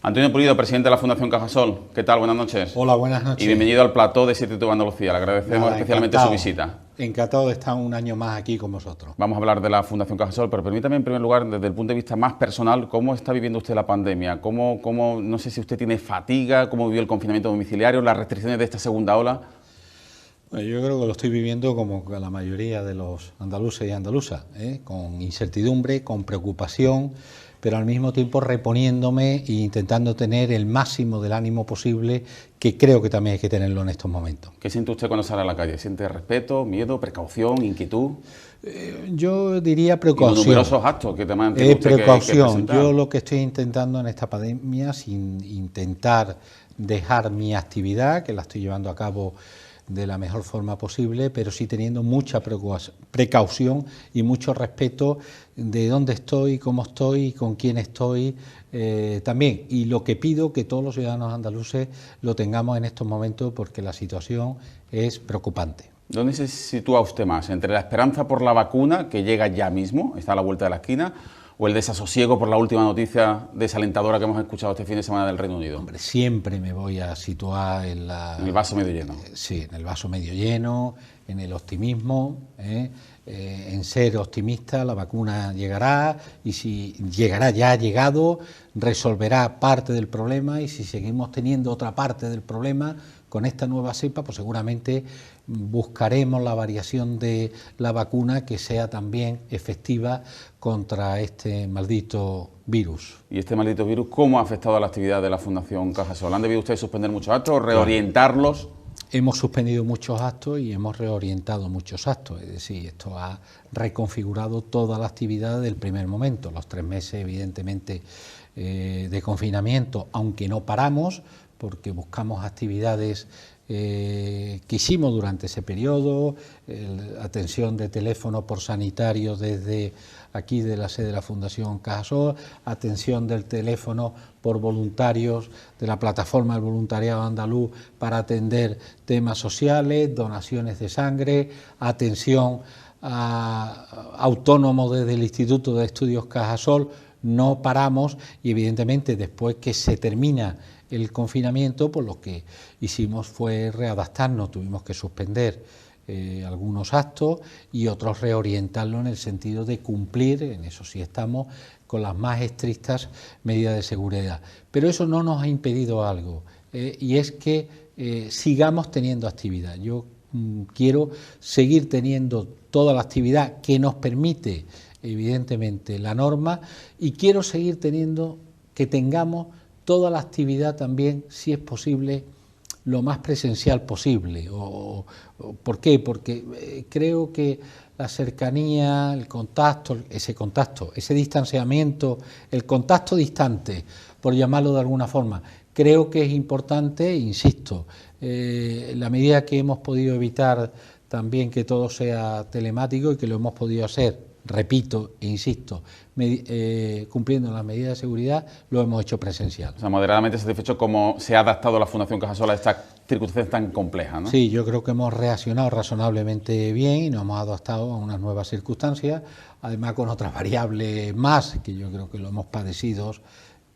Antonio Pulido, presidente de la Fundación Cajasol. ¿Qué tal? Buenas noches. Hola, buenas noches. Y bienvenido al plató de 7TV Andalucía. Le agradecemos especialmente su visita. Encantado de estar un año más aquí con vosotros. Vamos a hablar de la Fundación Cajasol, pero permítame en primer lugar, desde el punto de vista más personal, ¿cómo está viviendo usted la pandemia? No sé si usted tiene fatiga, cómo vivió el confinamiento domiciliario, las restricciones de esta segunda ola? Bueno, yo creo que lo estoy viviendo como la mayoría de los andaluces y andaluzas, con incertidumbre, con preocupación, pero al mismo tiempo reponiéndome e intentando tener el máximo del ánimo posible, que creo que también hay que tenerlo en estos momentos. ¿Qué siente usted cuando sale a la calle? ¿Siente respeto, miedo, precaución, inquietud? Yo diría precaución. Y los numerosos actos que te mantiene usted precaución. Yo lo que estoy intentando en esta pandemia, sin intentar dejar mi actividad, que la estoy llevando a cabo de la mejor forma posible, pero sí teniendo mucha precaución y mucho respeto de dónde estoy, cómo estoy y con quién estoy también. Y lo que pido que todos los ciudadanos andaluces lo tengamos en estos momentos, porque la situación es preocupante. ¿Dónde se sitúa usted más? ¿Entre la esperanza por la vacuna, que llega ya mismo, está a la vuelta de la esquina, o el desasosiego por la última noticia desalentadora que hemos escuchado este fin de semana del Reino Unido? Hombre, siempre me voy a situar en el vaso medio lleno. Sí, en el vaso medio lleno, en el optimismo, en ser optimista. La vacuna llegará, y si llegará, ya ha llegado, resolverá parte del problema, y si seguimos teniendo otra parte del problema con esta nueva cepa, pues seguramente buscaremos la variación de la vacuna que sea también efectiva contra este maldito virus. ¿Y este maldito virus cómo ha afectado a la actividad de la Fundación Cajasol? ¿Han debido ustedes suspender muchos actos o reorientarlos? Hemos suspendido muchos actos y hemos reorientado muchos actos, es decir, esto ha reconfigurado toda la actividad del primer momento. Los 3 meses, evidentemente, de confinamiento, aunque no paramos, porque buscamos actividades que hicimos durante ese periodo, atención de teléfono por sanitarios desde aquí de la sede de la Fundación Cajasol, atención del teléfono por voluntarios de la plataforma del voluntariado andaluz para atender temas sociales, donaciones de sangre, atención a autónomos desde el Instituto de Estudios Cajasol. No paramos, y evidentemente después que se termina el confinamiento, pues lo que hicimos fue readaptarnos, tuvimos que suspender algunos actos y otros reorientarlos en el sentido de cumplir, en eso sí estamos, con las más estrictas medidas de seguridad. Pero eso no nos ha impedido algo, y es que sigamos teniendo actividad. Yo quiero seguir teniendo toda la actividad que nos permite, evidentemente, la norma, y quiero seguir tengamos toda la actividad también, si es posible, lo más presencial posible. ¿Por qué? Porque creo que la cercanía, el contacto, ese distanciamiento, el contacto distante, por llamarlo de alguna forma, creo que es importante, insisto, la medida que hemos podido evitar también que todo sea telemático y que lo hemos podido hacer, repito e insisto, cumpliendo las medidas de seguridad, lo hemos hecho presencial. O sea, moderadamente satisfecho cómo se ha adaptado la Fundación Cajasol a estas circunstancias tan complejas, ¿no? Sí, yo creo que hemos reaccionado razonablemente bien y nos hemos adaptado a unas nuevas circunstancias, además con otras variables más, que yo creo que lo hemos padecido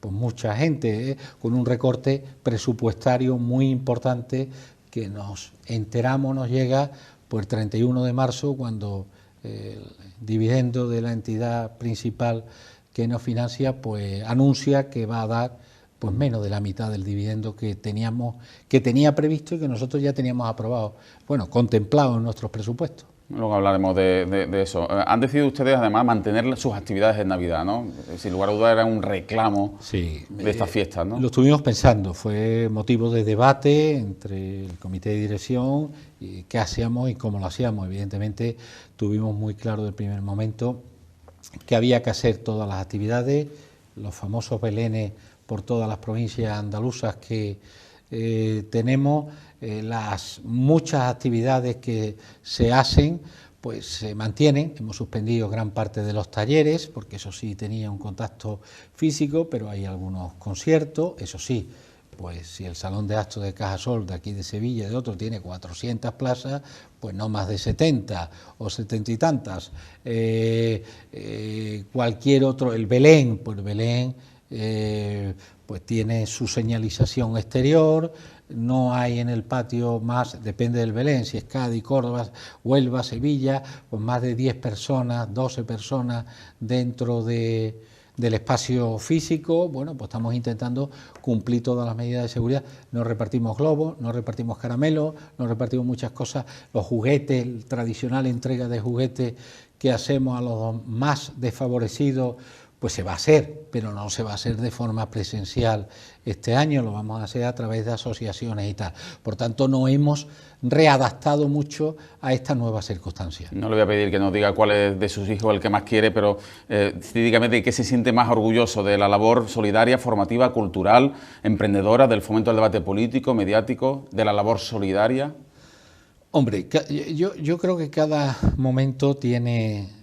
pues mucha gente, con un recorte presupuestario muy importante que nos enteramos, nos llega pues el 31 de marzo, cuando el dividendo de la entidad principal que nos financia pues anuncia que va a dar pues menos de la mitad del dividendo que tenía previsto y que nosotros ya teníamos aprobado, bueno, contemplado en nuestros presupuestos. Luego hablaremos de eso. Han decidido ustedes además mantener sus actividades en Navidad, ¿no? Sin lugar a dudas era un reclamo de estas fiestas, ¿no? Lo estuvimos pensando, fue motivo de debate entre el comité de dirección, y qué hacíamos y cómo lo hacíamos. Evidentemente tuvimos muy claro desde el primer momento que había que hacer todas las actividades, los famosos belenes por todas las provincias andaluzas que tenemos, las muchas actividades que se hacen pues se mantienen. Hemos suspendido gran parte de los talleres, porque eso sí tenía un contacto físico, pero hay algunos conciertos, eso sí, pues si el Salón de Actos de Cajasol de aquí de Sevilla, de otro, tiene 400 plazas, pues no más de 70 o 70 y tantas. Cualquier otro, el Belén, pues Belén pues tiene su señalización exterior, no hay en el patio más, depende del Belén, si es Cádiz, Córdoba, Huelva, Sevilla, pues más de 10 personas, 12 personas dentro del espacio físico. Bueno, pues estamos intentando cumplir todas las medidas de seguridad. No repartimos globos, no repartimos caramelos, no repartimos muchas cosas, los juguetes, la tradicional entrega de juguetes que hacemos a los más desfavorecidos, pues se va a hacer, pero no se va a hacer de forma presencial este año, lo vamos a hacer a través de asociaciones y tal. Por tanto, nos hemos readaptado mucho a estas nuevas circunstancias. No le voy a pedir que nos diga cuál es de sus hijos el que más quiere, pero dígame de qué se siente más orgulloso, de la labor solidaria, formativa, cultural, emprendedora, del fomento del debate político, mediático, de la labor solidaria. Hombre, yo creo que cada momento tiene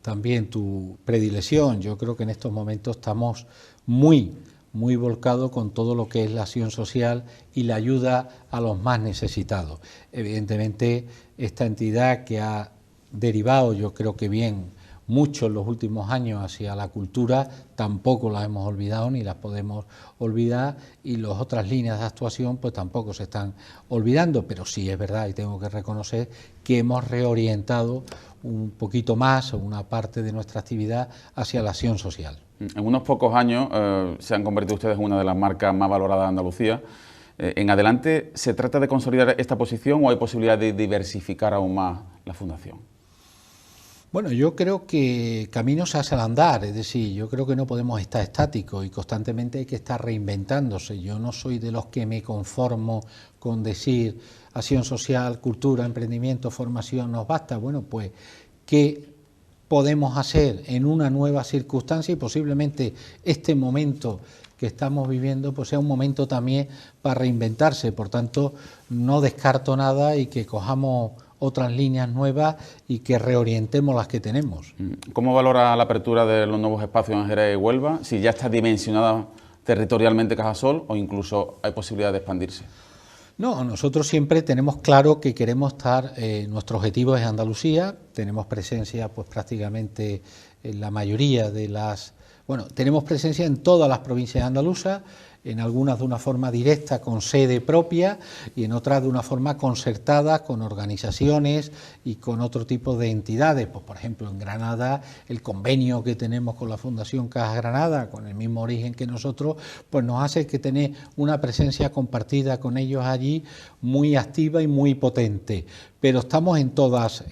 también tu predilección. Yo creo que en estos momentos estamos muy volcados con todo lo que es la acción social y la ayuda a los más necesitados. Evidentemente, esta entidad que ha derivado, yo creo que bien, mucho en los últimos años hacia la cultura, tampoco las hemos olvidado ni las podemos olvidar, y las otras líneas de actuación pues tampoco se están olvidando, pero sí es verdad y tengo que reconocer que hemos reorientado un poquito más o una parte de nuestra actividad hacia la acción social. En unos pocos años se han convertido ustedes en una de las marcas más valoradas de Andalucía. ¿En adelante se trata de consolidar esta posición o hay posibilidad de diversificar aún más la fundación? Bueno, yo creo que camino se hace al andar, es decir, yo creo que no podemos estar estáticos y constantemente hay que estar reinventándose. Yo no soy de los que me conformo con decir acción social, cultura, emprendimiento, formación, nos basta. Bueno, pues, ¿qué podemos hacer en una nueva circunstancia? Y posiblemente este momento que estamos viviendo pues sea un momento también para reinventarse. Por tanto, no descarto nada y que cojamos otras líneas nuevas y que reorientemos las que tenemos. ¿Cómo valora la apertura de los nuevos espacios en Jerez y Huelva? Si ya está dimensionada territorialmente Cajasol o incluso hay posibilidad de expandirse. No, nosotros siempre tenemos claro que queremos estar, nuestro objetivo es Andalucía, tenemos presencia pues prácticamente en la mayoría de las, bueno, tenemos presencia en todas las provincias andaluzas, en algunas de una forma directa con sede propia y en otras de una forma concertada con organizaciones y con otro tipo de entidades. Pues, por ejemplo, en Granada el convenio que tenemos con la Fundación Caja Granada, con el mismo origen que nosotros, pues nos hace que tener una presencia compartida con ellos allí muy activa y muy potente. Pero estamos en todas,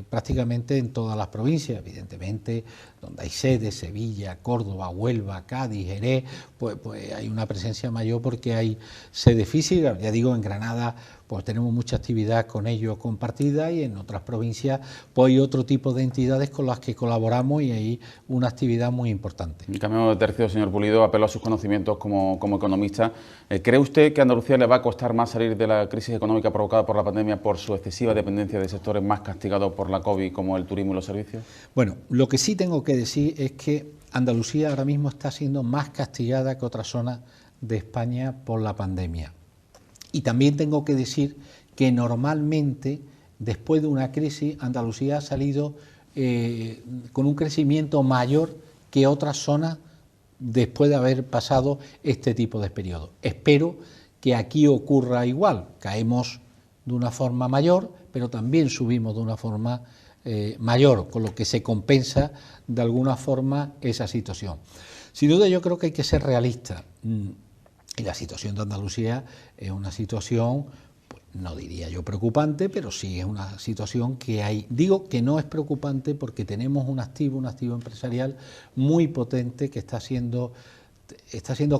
prácticamente en todas las provincias, evidentemente, donde hay sedes, Sevilla, Córdoba, Huelva, Cádiz, Jerez, pues hay una presencia mayor porque hay sede física. Ya digo, en Granada pues tenemos mucha actividad con ellos compartida y en otras provincias pues hay otro tipo de entidades con las que colaboramos y hay una actividad muy importante. En cambio de tercio, señor Pulido, apelo a sus conocimientos como economista. ¿Cree usted que a Andalucía le va a costar más salir de la crisis económica provocada por la pandemia por su excesiva dependencia de sectores más castigados por la COVID como el turismo y los servicios? Bueno, lo que sí tengo que decir es que Andalucía ahora mismo está siendo más castigada que otras zonas de España por la pandemia. Y también tengo que decir que normalmente, después de una crisis, Andalucía ha salido con un crecimiento mayor que otras zonas después de haber pasado este tipo de periodo. Espero que aquí ocurra igual, caemos de una forma mayor, pero también subimos de una forma mayor, con lo que se compensa de alguna forma esa situación. Sin duda yo creo que hay que ser realista. Y la situación de Andalucía es una situación, pues, no diría yo preocupante, pero sí es una situación que hay. Digo que no es preocupante porque tenemos un activo empresarial muy potente que está siendo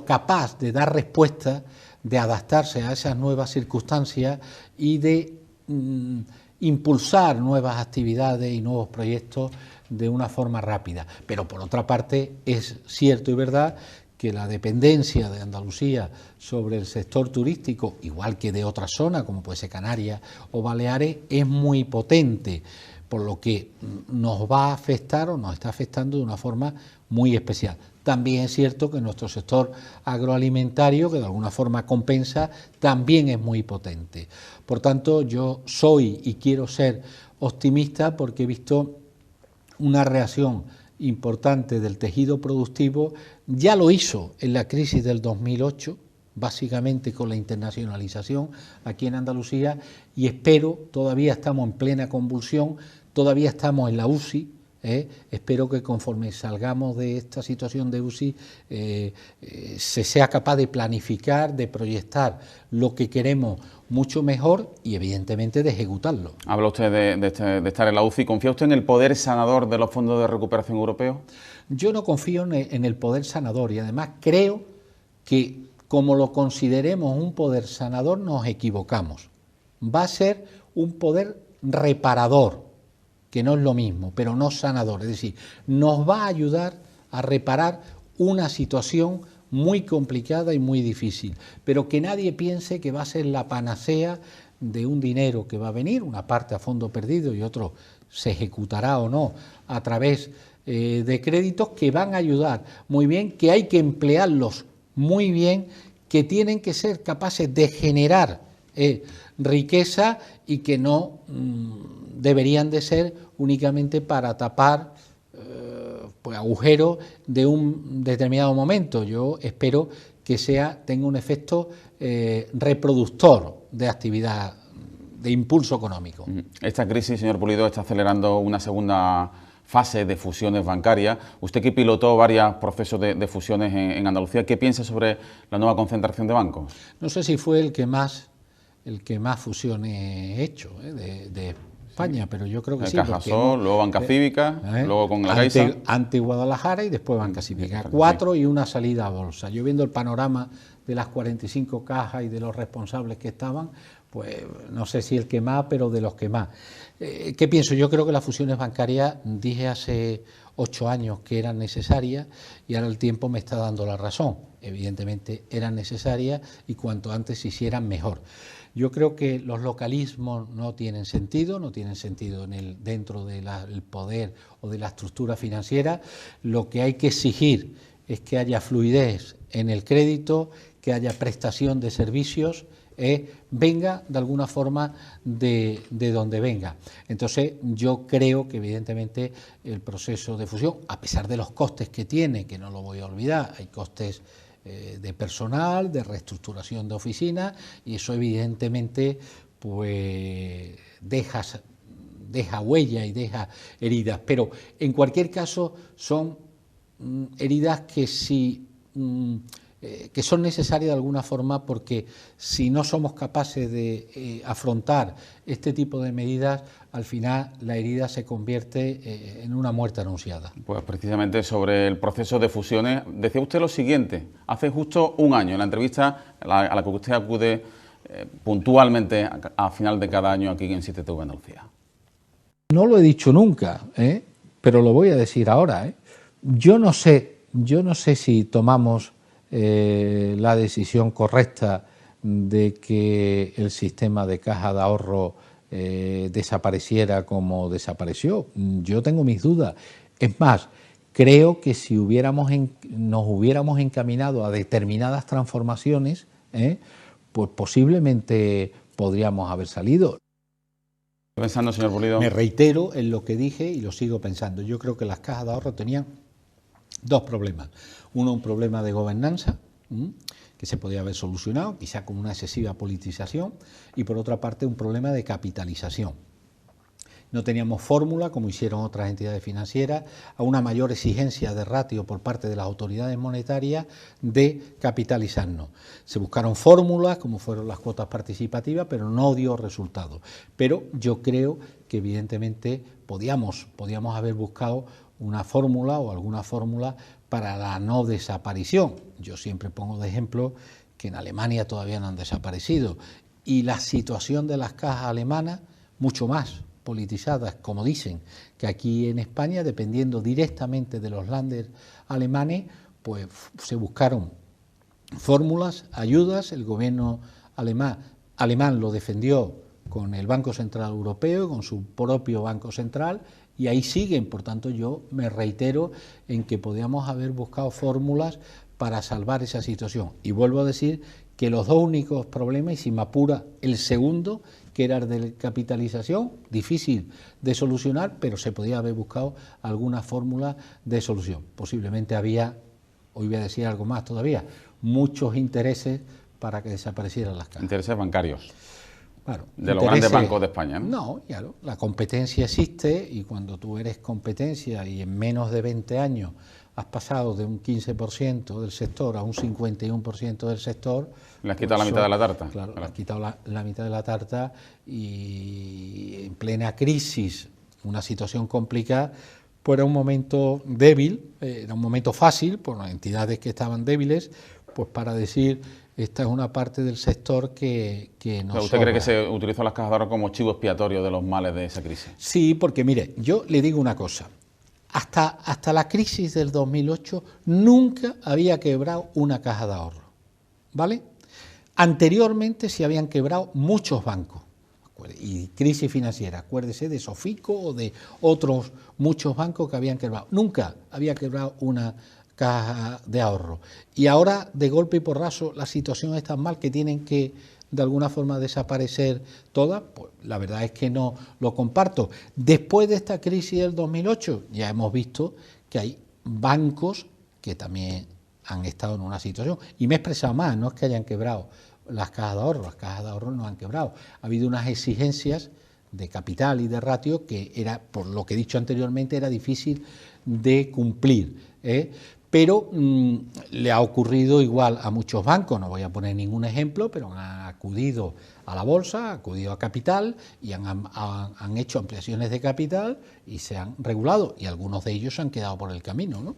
capaz de dar respuesta, de adaptarse a esas nuevas circunstancias y de impulsar nuevas actividades y nuevos proyectos de una forma rápida. Pero por otra parte es cierto y verdad que la dependencia de Andalucía sobre el sector turístico, igual que de otras zonas como puede ser Canarias o Baleares, es muy potente, por lo que nos va a afectar o nos está afectando de una forma muy especial. También es cierto que nuestro sector agroalimentario, que de alguna forma compensa, también es muy potente. Por tanto, yo soy y quiero ser optimista porque he visto una reacción importante del tejido productivo, ya lo hizo en la crisis del 2008, básicamente con la internacionalización aquí en Andalucía, y espero, todavía estamos en plena convulsión, todavía estamos en la UCI, espero que conforme salgamos de esta situación de UCI se sea capaz de planificar, de proyectar lo que queremos mucho mejor y evidentemente de ejecutarlo. Habla usted de estar en la UCI. ¿Confía usted en el poder sanador de los fondos de recuperación europeos? Yo no confío en el poder sanador y además creo que como lo consideremos un poder sanador nos equivocamos. Va a ser un poder reparador, que no es lo mismo, pero no sanador, es decir, nos va a ayudar a reparar una situación muy complicada y muy difícil, pero que nadie piense que va a ser la panacea de un dinero que va a venir, una parte a fondo perdido y otro se ejecutará o no a través de créditos que van a ayudar muy bien, que hay que emplearlos muy bien, que tienen que ser capaces de generar riqueza y que no deberían de ser únicamente para tapar pues agujeros de un determinado momento. Yo espero que tenga un efecto reproductor de actividad, de impulso económico. Esta crisis, señor Pulido, está acelerando una segunda fase de fusiones bancarias. Usted que pilotó varios procesos de fusiones en Andalucía, ¿qué piensa sobre la nueva concentración de bancos? No sé si fue el que más fusiones he hecho de España, pero yo creo que sí. Cajasol, luego Banca Cívica, luego con la Caixa. Ante Guadalajara y después Banca Cívica. 4 y una salida a bolsa. Yo viendo el panorama de las 45 cajas y de los responsables que estaban, pues no sé si el que más, pero de los que más. ¿Qué pienso? Yo creo que las fusiones bancarias, dije hace 8 años que eran necesarias y ahora el tiempo me está dando la razón. Evidentemente eran necesarias y cuanto antes se hicieran mejor. Yo creo que los localismos no tienen sentido dentro del poder o de la estructura financiera. Lo que hay que exigir es que haya fluidez en el crédito, que haya prestación de servicios, venga de alguna forma de donde venga. Entonces yo creo que evidentemente el proceso de fusión, a pesar de los costes que tiene, que no lo voy a olvidar, hay costes de personal, de reestructuración de oficinas, y eso evidentemente pues deja huella y deja heridas, pero en cualquier caso son heridas que que son necesarias de alguna forma, porque si no somos capaces de afrontar este tipo de medidas, al final la herida se convierte en una muerte anunciada. Pues precisamente sobre el proceso de fusiones, decía usted lo siguiente, hace justo un año, en la entrevista a la que usted acude puntualmente a final de cada año aquí en 7TV Andalucía. No lo he dicho nunca, pero lo voy a decir ahora. Yo no sé si tomamos la decisión correcta de que el sistema de caja de ahorro desapareciera como desapareció. Yo tengo mis dudas. Es más, creo que si nos hubiéramos encaminado a determinadas transformaciones, pues posiblemente podríamos haber salido. Pensando, señor Pulido. Me reitero en lo que dije y lo sigo pensando. Yo creo que las cajas de ahorro tenían dos problemas. Uno, un problema de gobernanza, que se podía haber solucionado, quizá con una excesiva politización, y por otra parte un problema de capitalización. No teníamos fórmula, como hicieron otras entidades financieras, a una mayor exigencia de ratio por parte de las autoridades monetarias de capitalizarnos. Se buscaron fórmulas, como fueron las cuotas participativas, pero no dio resultado. Pero yo creo que evidentemente podíamos haber buscado una fórmula o alguna fórmula para la no desaparición. Yo siempre pongo de ejemplo que en Alemania todavía no han desaparecido, y la situación de las cajas alemanas mucho más politizadas, como dicen, que aquí en España, dependiendo directamente de los länder alemanes, pues se buscaron fórmulas, ayudas. El gobierno alemán lo defendió con el Banco Central Europeo, con su propio Banco Central, y ahí siguen. Por tanto, yo me reitero en que podíamos haber buscado fórmulas para salvar esa situación. Y vuelvo a decir que los dos únicos problemas, y si me apura el segundo, que era el de capitalización, difícil de solucionar, pero se podía haber buscado alguna fórmula de solución. Posiblemente había, hoy voy a decir algo más todavía, muchos intereses para que desaparecieran las cajas. Intereses bancarios. Claro, de los grandes bancos de España, ¿no? No, claro, la competencia existe y cuando tú eres competencia y en menos de 20 años has pasado de un 15% del sector a un 51% del sector... Le has quitado la mitad de la tarta. Claro, le has quitado la mitad de la tarta y en plena crisis, una situación complicada, pues era un momento débil, era un momento fácil por las entidades que estaban débiles, pues para decir... Esta es una parte del sector que nos ¿Usted cree que se utilizó las cajas de ahorro como chivo expiatorio de los males de esa crisis? Sí, porque mire, yo le digo una cosa. Hasta la crisis del 2008 nunca había quebrado una caja de ahorro, ¿vale? Anteriormente se habían quebrado muchos bancos y crisis financiera. Acuérdese de Sofico o de otros muchos bancos que habían quebrado. Nunca había quebrado una caja de ahorro. Y ahora, de golpe y porrazo, la situación es tan mal que tienen que, de alguna forma, desaparecer todas. Pues la verdad es que no lo comparto. Después de esta crisis del 2008, ya hemos visto que hay bancos que también han estado en una situación. Y me he expresado más, no es que hayan quebrado las cajas de ahorro no han quebrado. Ha habido unas exigencias de capital y de ratio que era, por lo que he dicho anteriormente, era difícil de cumplir, pero le ha ocurrido igual a muchos bancos, no voy a poner ningún ejemplo, pero han acudido a la bolsa, han acudido a capital y han hecho ampliaciones de capital y se han regulado, y algunos de ellos se han quedado por el camino, ¿no?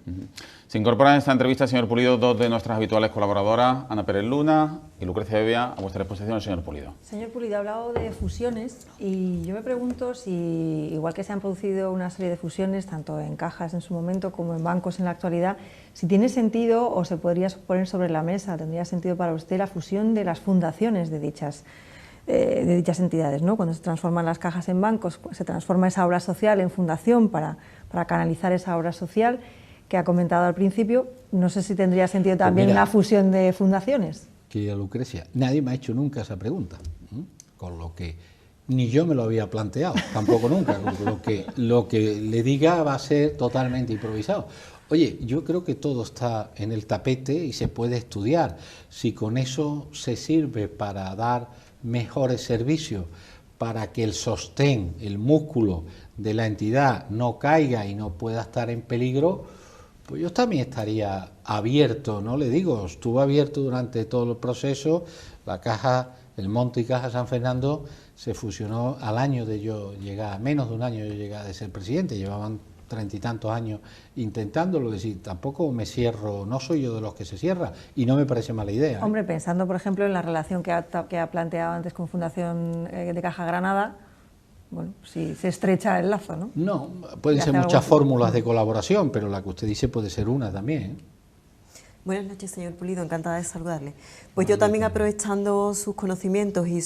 Se incorporan en esta entrevista, señor Pulido, dos de nuestras habituales colaboradoras, Ana Pérez Luna y Lucrecia Bebia. A vuestra disposición, señor Pulido. Señor Pulido, ha hablado de fusiones y yo me pregunto si, igual que se han producido una serie de fusiones, tanto en cajas en su momento como en bancos en la actualidad, si tiene sentido o se podría poner sobre la mesa, tendría sentido para usted la fusión de las fundaciones de dichas entidades, ¿no? Cuando se transforman las cajas en bancos, se transforma esa obra social en fundación para canalizar esa obra social que ha comentado al principio. No sé si tendría sentido también una fusión de fundaciones. Querida Lucrecia, nadie me ha hecho nunca esa pregunta, con lo que ni yo me lo había planteado, tampoco nunca, con lo que le diga va a ser totalmente improvisado. Oye, yo creo que todo está en el tapete y se puede estudiar. Si con eso se sirve para dar mejores servicios, para que el sostén, el músculo de la entidad no caiga y no pueda estar en peligro, pues yo también estaría abierto, no le digo, estuve abierto durante todo el proceso. La caja, el Monte y Caja San Fernando se fusionó al año de yo llegar, menos de un año de yo llegar de ser presidente, llevaban 30 y tantos años intentándolo, es decir, tampoco me cierro, no soy yo de los que se cierra y no me parece mala idea. Hombre, pensando por ejemplo en la relación que ha planteado antes con Fundación de Caja Granada, bueno, si se estrecha el lazo, ¿no? No, pueden ser muchas fórmulas de colaboración, pero la que usted dice puede ser una también. Buenas noches, señor Pulido, encantada de saludarle. Pues yo también, aprovechando sus conocimientos y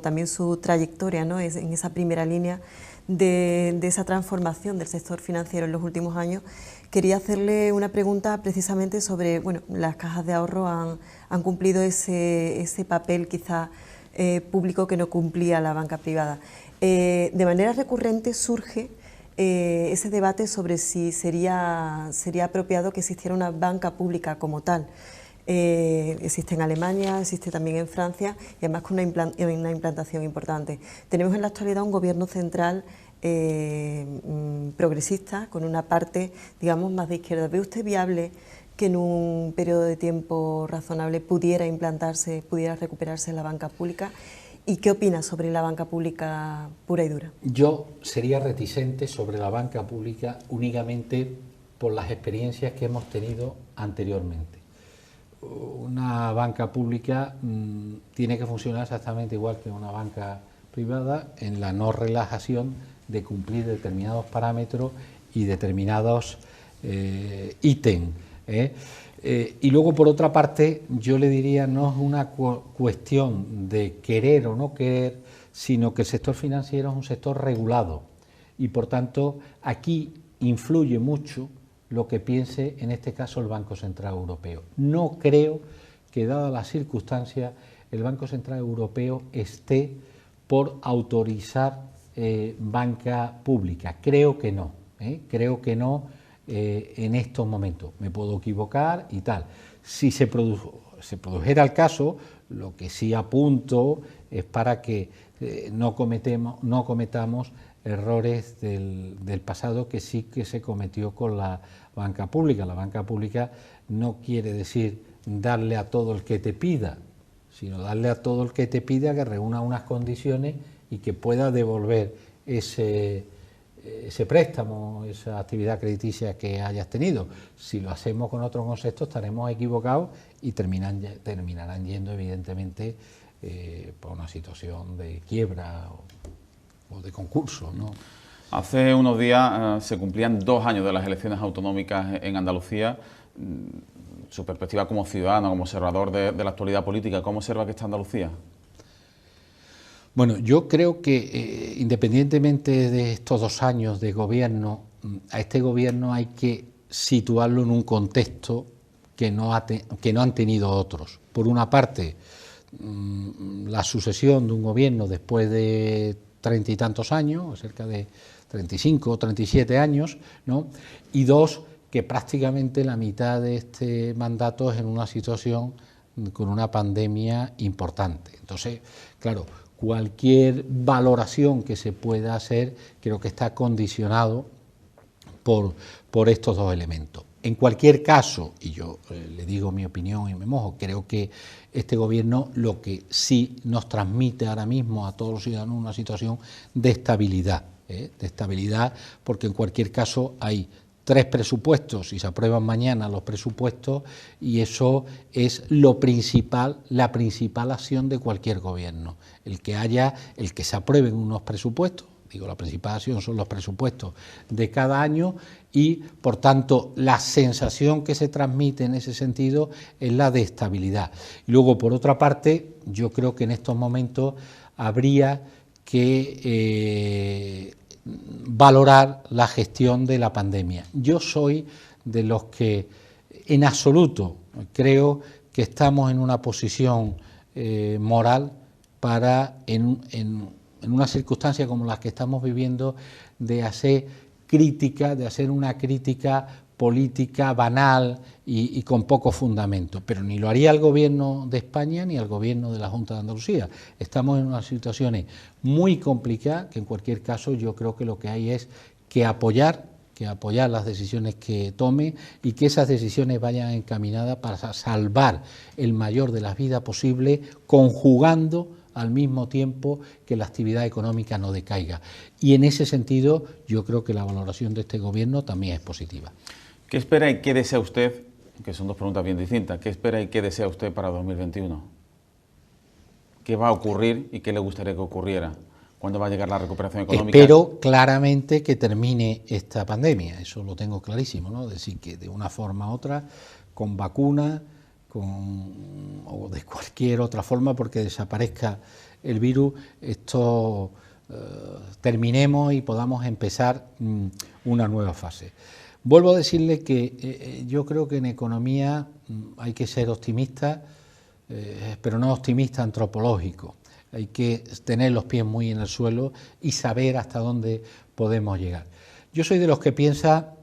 también su trayectoria, ¿no?, en esa primera línea de esa transformación del sector financiero en los últimos años, quería hacerle una pregunta precisamente sobre, bueno, las cajas de ahorro han cumplido ese papel quizá público que no cumplía la banca privada. De manera recurrente surge ese debate sobre si sería apropiado que existiera una banca pública como tal. Existe en Alemania, existe también en Francia y además con una implantación importante. Tenemos en la actualidad un gobierno central progresista, con una parte, digamos, más de izquierda. ¿Ve usted viable que en un periodo de tiempo razonable pudiera implantarse, pudiera recuperarse la banca pública? ¿Y qué opina sobre la banca pública pura y dura? Yo sería reticente sobre la banca pública únicamente por las experiencias que hemos tenido anteriormente. Una banca pública tiene que funcionar exactamente igual que una banca privada en la no relajación de cumplir determinados parámetros y determinados ítems. Y luego, por otra parte, yo le diría, no es una cuestión de querer o no querer, sino que el sector financiero es un sector regulado y, por tanto, aquí influye mucho lo que piense en este caso el Banco Central Europeo. No creo que, dadas las circunstancias, el Banco Central Europeo esté por autorizar banca pública. Creo que no, en estos momentos. Me puedo equivocar y tal. Si se produjera el caso, lo que sí apunto es para que no cometamos errores del pasado que sí que se cometió con la banca pública. La banca pública no quiere decir darle a todo el que te pida, sino darle a todo el que te pida que reúna unas condiciones y que pueda devolver ese préstamo, esa actividad crediticia que hayas tenido. Si lo hacemos con otro concepto estaremos equivocados y terminarán yendo evidentemente por una situación de quiebra o de concurso, ¿no? Hace unos días se cumplían 2 años de las elecciones autonómicas en Andalucía. Su perspectiva como ciudadano, como observador de la actualidad política, ¿cómo observa que está Andalucía? Bueno, yo creo que independientemente de estos 2 años de gobierno, a este gobierno hay que situarlo en un contexto que no han tenido otros. Por una parte, la sucesión de un gobierno después de 30 y tantos años, cerca de 35 o 37 años, ¿no? Y 2, que prácticamente la mitad de este mandato es en una situación con una pandemia importante. Entonces, claro, cualquier valoración que se pueda hacer creo que está condicionado por estos 2 elementos. En cualquier caso, y yo le digo mi opinión y me mojo, creo que este gobierno lo que sí nos transmite ahora mismo a todos los ciudadanos es una situación de estabilidad, porque en cualquier caso hay 3 presupuestos y se aprueban mañana los presupuestos y eso es lo principal, la principal acción de cualquier gobierno, el que se aprueben unos presupuestos. Digo, la principal acción son los presupuestos de cada año y, por tanto, la sensación que se transmite en ese sentido es la de estabilidad. Y luego, por otra parte, yo creo que en estos momentos habría que valorar la gestión de la pandemia. Yo soy de los que, en absoluto, creo que estamos en una posición moral para, en una circunstancia como las que estamos viviendo, de hacer una crítica política banal y con poco fundamento, pero ni lo haría el Gobierno de España ni el Gobierno de la Junta de Andalucía. Estamos en unas situaciones muy complicadas que en cualquier caso yo creo que lo que hay es que apoyar las decisiones que tome y que esas decisiones vayan encaminadas para salvar el mayor de las vidas posible, conjugando al mismo tiempo que la actividad económica no decaiga. Y en ese sentido yo creo que la valoración de este Gobierno también es positiva. ¿Qué espera y qué desea usted? Que son 2 preguntas bien distintas. ¿Qué espera y qué desea usted para 2021? ¿Qué va a ocurrir y qué le gustaría que ocurriera? ¿Cuándo va a llegar la recuperación económica? Espero claramente que termine esta pandemia, eso lo tengo clarísimo, ¿no? Es decir, que de una forma u otra, con vacuna, o de cualquier otra forma, porque desaparezca el virus, terminemos y podamos empezar una nueva fase. Vuelvo a decirle que yo creo que en economía hay que ser optimista, pero no optimista antropológico. Hay que tener los pies muy en el suelo y saber hasta dónde podemos llegar. Yo soy de los que piensa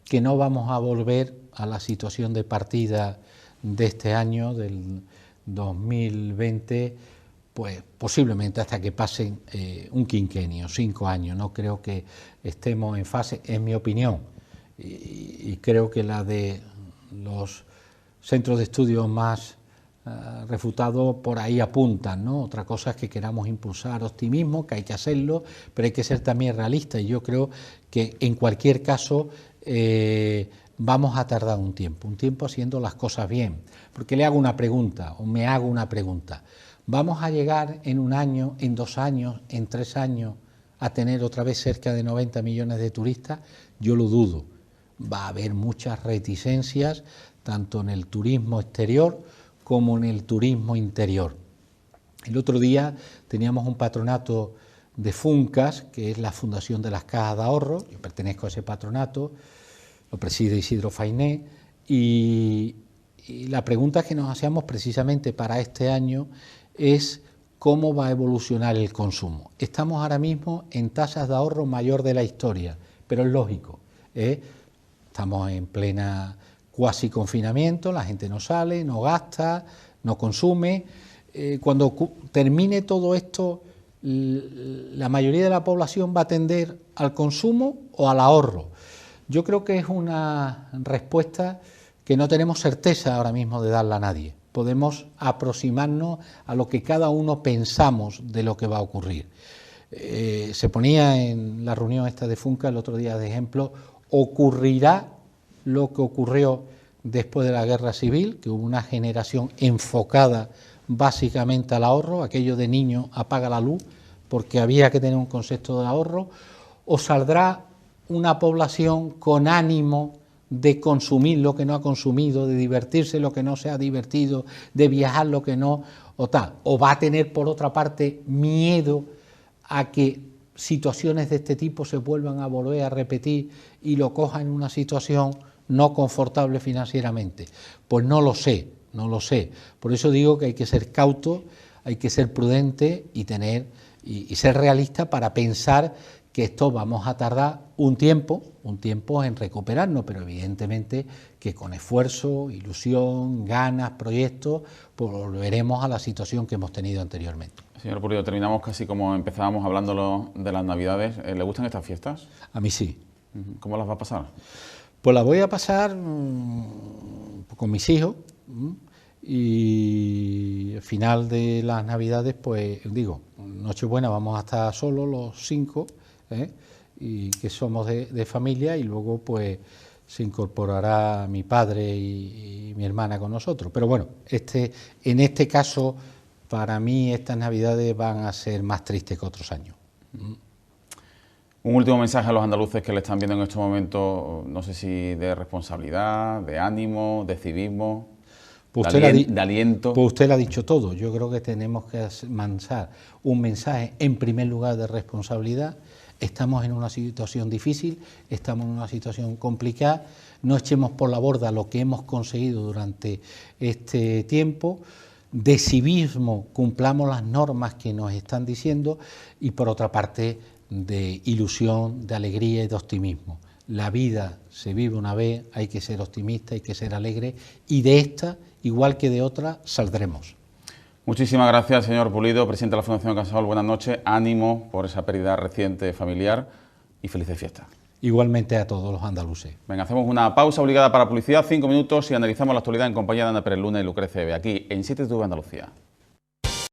que no vamos a volver a la situación de partida de este año, del 2020, pues posiblemente hasta que pasen un quinquenio, 5 años. No creo que estemos en fase, en mi opinión, y creo que la de los centros de estudios más refutados por ahí apuntan, ¿no? Otra cosa es que queramos impulsar optimismo, que hay que hacerlo, pero hay que ser también realistas, y yo creo que en cualquier caso vamos a tardar un tiempo haciendo las cosas bien, porque le hago una pregunta, o me hago una pregunta: ¿vamos a llegar en 1 año, en 2 años, en 3 años a tener otra vez cerca de 90 millones de turistas? Yo lo dudo. Va a haber muchas reticencias, tanto en el turismo exterior como en el turismo interior. El otro día teníamos un patronato de FUNCAS, que es la Fundación de las Cajas de Ahorro, yo pertenezco a ese patronato, lo preside Isidro Fainé, y la pregunta que nos hacíamos precisamente para este año es cómo va a evolucionar el consumo. Estamos ahora mismo en tasas de ahorro mayor de la historia, pero es lógico, estamos en plena cuasi confinamiento, la gente no sale, no gasta, no consume. Cuando termine todo esto, la mayoría de la población va a tender al consumo o al ahorro. Yo creo que es una respuesta que no tenemos certeza ahora mismo de darla a nadie. Podemos aproximarnos a lo que cada uno pensamos de lo que va a ocurrir. Se ponía en la reunión esta de Funca el otro día de ejemplo, ocurrirá lo que ocurrió después de la Guerra Civil, que hubo una generación enfocada básicamente al ahorro, aquello de niño apaga la luz, porque había que tener un concepto de ahorro, o saldrá una población con ánimo de consumir lo que no ha consumido, de divertirse lo que no se ha divertido, de viajar lo que no, o tal, o va a tener por otra parte miedo a que situaciones de este tipo se vuelvan a volver a repetir y lo coja en una situación no confortable financieramente. Pues no lo sé, no lo sé. Por eso digo que hay que ser cauto, hay que ser prudente y tener y ser realista para pensar que esto vamos a tardar un tiempo en recuperarnos, pero evidentemente que con esfuerzo, ilusión, ganas, proyectos, pues volveremos a la situación que hemos tenido anteriormente. Señor Pulido, terminamos casi como empezábamos hablando de las Navidades. ¿Le gustan estas fiestas? A mí sí. ¿Cómo las va a pasar? Pues las voy a pasar con mis hijos, y al final de las Navidades, pues digo, Nochebuena vamos a estar solos los 5, y que somos de familia, y luego pues se incorporará mi padre y mi hermana con nosotros. Pero bueno, en este caso, para mí estas Navidades van a ser más tristes que otros años. Un último mensaje a los andaluces que le están viendo en estos momentos, no sé si de responsabilidad, de ánimo, de civismo, pues de aliento. Pues usted lo ha dicho todo. Yo creo que tenemos que lanzar un mensaje, en primer lugar, de responsabilidad. Estamos en una situación difícil, estamos en una situación complicada. No echemos por la borda lo que hemos conseguido durante este tiempo. De civismo, cumplamos las normas que nos están diciendo, y por otra parte, de ilusión, de alegría y de optimismo. La vida se vive una vez, hay que ser optimista, hay que ser alegre, y de esta, igual que de otra, saldremos. Muchísimas gracias, señor Pulido, presidente de la Fundación Cajasol. Buenas noches, ánimo por esa pérdida reciente familiar y felices fiestas. Igualmente a todos los andaluces. Venga, hacemos una pausa obligada para publicidad, 5 minutos, y analizamos la actualidad en compañía de Ana Pérez Luna y Lucrecia Eve, aquí en 7TV Andalucía.